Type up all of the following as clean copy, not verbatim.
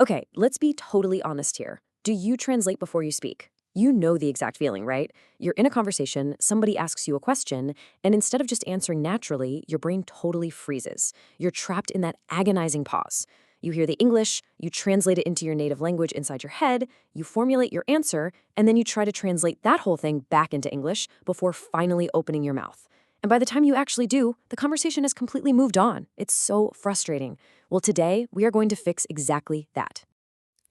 Okay, let's be totally honest here. Do you translate before you speak? You know the exact feeling, right? You're in a conversation, somebody asks you a question, and instead of just answering naturally, your brain totally freezes. You're trapped in that agonizing pause. You hear the English, you translate it into your native language inside your head, you formulate your answer, and then you try to translate that whole thing back into English before finally opening your mouth. And by the time you actually do, the conversation has completely moved on. It's so frustrating. Well, today, we are going to fix exactly that.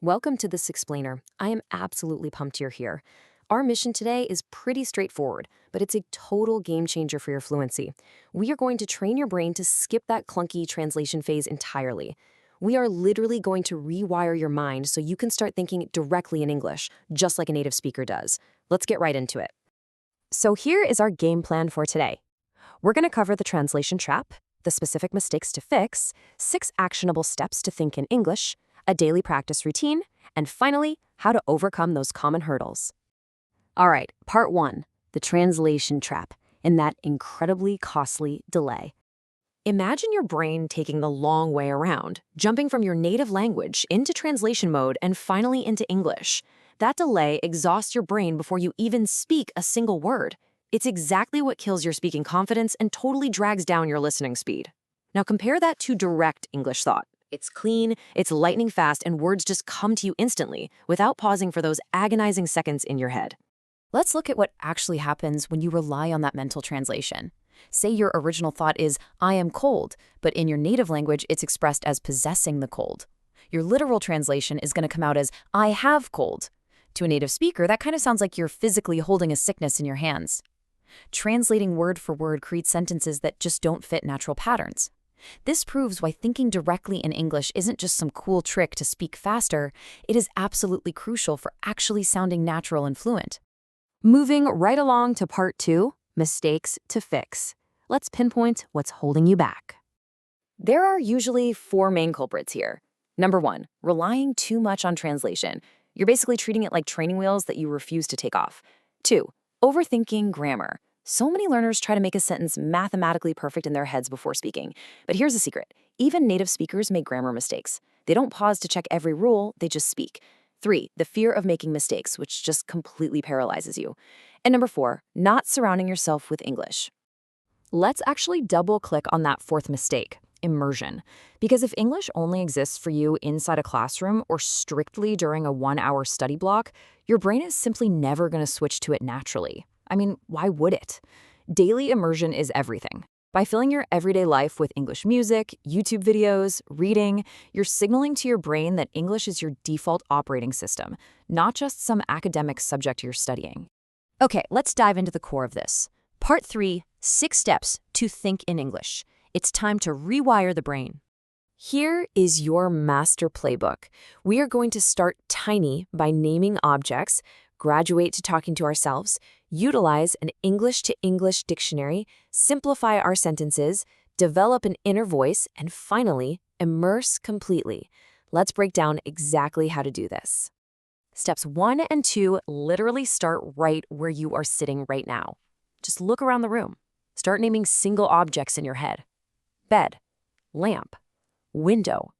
Welcome to This Explainer. I am absolutely pumped you're here. Our mission today is pretty straightforward, but it's a total game changer for your fluency. We are going to train your brain to skip that clunky translation phase entirely. We are literally going to rewire your mind so you can start thinking directly in English, just like a native speaker does. Let's get right into it. So here is our game plan for today. We're going to cover the translation trap, the specific mistakes to fix, 6 actionable steps to think in English, a daily practice routine, and finally, how to overcome those common hurdles. All right, part 1, the translation trap, and that incredibly costly delay. Imagine your brain taking the long way around, jumping from your native language into translation mode and finally into English. That delay exhausts your brain before you even speak a single word. It's exactly what kills your speaking confidence and totally drags down your listening speed. Now compare that to direct English thought. It's clean, it's lightning fast, and words just come to you instantly, without pausing for those agonizing seconds in your head. Let's look at what actually happens when you rely on that mental translation. Say your original thought is, I am cold, but in your native language, it's expressed as possessing the cold. Your literal translation is going to come out as, I have cold. To a native speaker, that kind of sounds like you're physically holding a sickness in your hands. Translating word for word creates sentences that just don't fit natural patterns. This proves why thinking directly in English isn't just some cool trick to speak faster, it is absolutely crucial for actually sounding natural and fluent. Moving right along to part 2, mistakes to fix. Let's pinpoint what's holding you back. There are usually 4 main culprits here. Number 1, relying too much on translation. You're basically treating it like training wheels that you refuse to take off. 2, overthinking grammar. So many learners try to make a sentence mathematically perfect in their heads before speaking. But here's the secret. Even native speakers make grammar mistakes. They don't pause to check every rule, they just speak. 3, the fear of making mistakes, which just completely paralyzes you. And number 4, not surrounding yourself with English. Let's actually double-click on that 4th mistake, immersion. Because if English only exists for you inside a classroom or strictly during a 1-hour study block, your brain is simply never going to switch to it naturally. I mean, why would it? Daily immersion is everything. By filling your everyday life with English music, YouTube videos, reading, you're signaling to your brain that English is your default operating system, not just some academic subject you're studying. Okay, let's dive into the core of this. Part 3, 6 steps to think in English. It's time to rewire the brain. Here is your master playbook. We are going to start tiny by naming objects, graduate to talking to ourselves, utilize an English-to-English dictionary, simplify our sentences, develop an inner voice, and finally, immerse completely. Let's break down exactly how to do this. Steps 1 and 2 literally start right where you are sitting right now. Just look around the room. Start naming single objects in your head. Bed, lamp, window.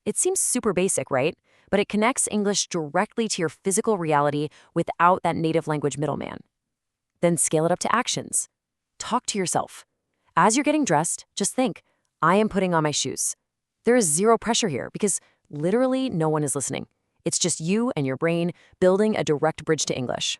It seems super basic, right? But it connects English directly to your physical reality without that native language middleman. Then scale it up to actions. Talk to yourself. As you're getting dressed, just think, I am putting on my shoes. There is zero pressure here because literally no one is listening. It's just you and your brain building a direct bridge to English.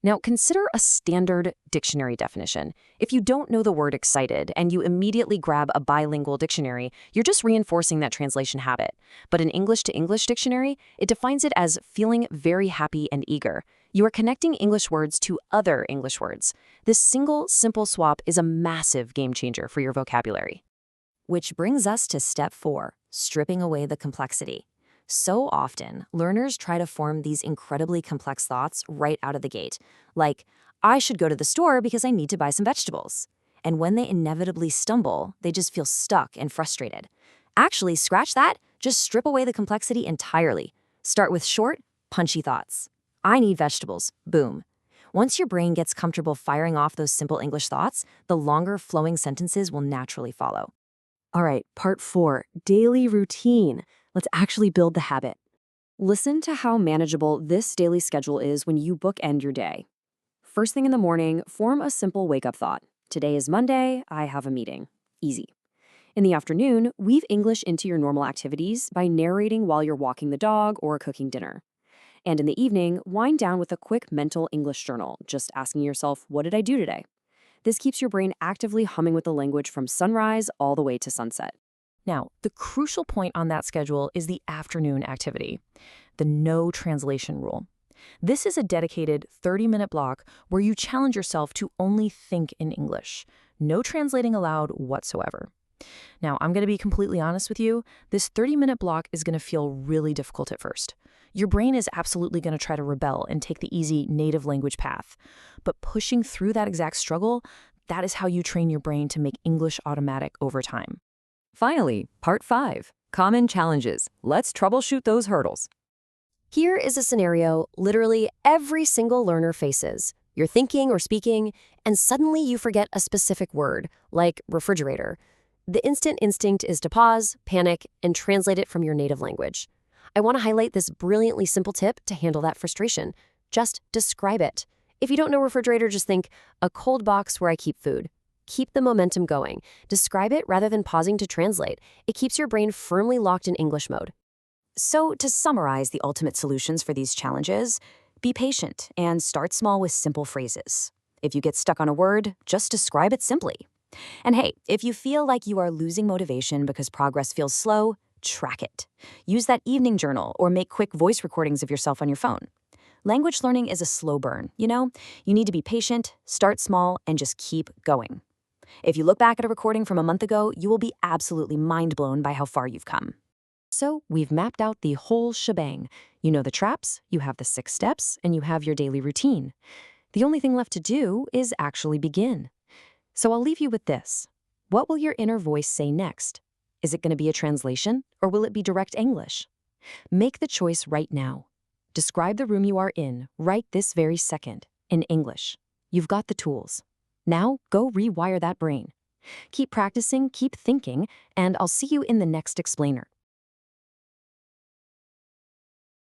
Now, consider a standard dictionary definition. If you don't know the word excited and you immediately grab a bilingual dictionary, you're just reinforcing that translation habit. But an English-to-English dictionary, it defines it as feeling very happy and eager. You are connecting English words to other English words. This single, simple swap is a massive game changer for your vocabulary. Which brings us to step 4, stripping away the complexity. So often, learners try to form these incredibly complex thoughts right out of the gate, like, I should go to the store because I need to buy some vegetables. And when they inevitably stumble, they just feel stuck and frustrated. Actually, scratch that, just strip away the complexity entirely. Start with short, punchy thoughts. I need vegetables, boom. Once your brain gets comfortable firing off those simple English thoughts, the longer flowing sentences will naturally follow. All right, part 4, daily routine. Let's actually build the habit. Listen to how manageable this daily schedule is when you bookend your day. First thing in the morning, form a simple wake-up thought. Today is Monday, I have a meeting. Easy. In the afternoon, weave English into your normal activities by narrating while you're walking the dog or cooking dinner. And in the evening, wind down with a quick mental English journal, just asking yourself, what did I do today? This keeps your brain actively humming with the language from sunrise all the way to sunset. Now, the crucial point on that schedule is the afternoon activity, the no translation rule. This is a dedicated 30-minute block where you challenge yourself to only think in English. No translating allowed whatsoever. Now, I'm going to be completely honest with you. This 30-minute block is going to feel really difficult at first. Your brain is absolutely going to try to rebel and take the easy native language path. But pushing through that exact struggle, that is how you train your brain to make English automatic over time. Finally, part 5, common challenges. Let's troubleshoot those hurdles. Here is a scenario literally every single learner faces. You're thinking or speaking, and suddenly you forget a specific word, like refrigerator. The instant instinct is to pause, panic, and translate it from your native language. I want to highlight this brilliantly simple tip to handle that frustration. Just describe it. If you don't know refrigerator, just think, a cold box where I keep food. Keep the momentum going. Describe it rather than pausing to translate. It keeps your brain firmly locked in English mode. So, to summarize the ultimate solutions for these challenges, be patient and start small with simple phrases. If you get stuck on a word, just describe it simply. And hey, if you feel like you are losing motivation because progress feels slow, track it. Use that evening journal or make quick voice recordings of yourself on your phone. Language learning is a slow burn, you know? You need to be patient, start small, and just keep going. If you look back at a recording from a month ago, you will be absolutely mind-blown by how far you've come. So we've mapped out the whole shebang. You know the traps, you have the 6 steps, and you have your daily routine. The only thing left to do is actually begin. So I'll leave you with this. What will your inner voice say next? Is it going to be a translation, or will it be direct English? Make the choice right now. Describe the room you are in right this very second in English. You've got the tools. Now go rewire that brain. Keep practicing, keep thinking, and I'll see you in the next explainer.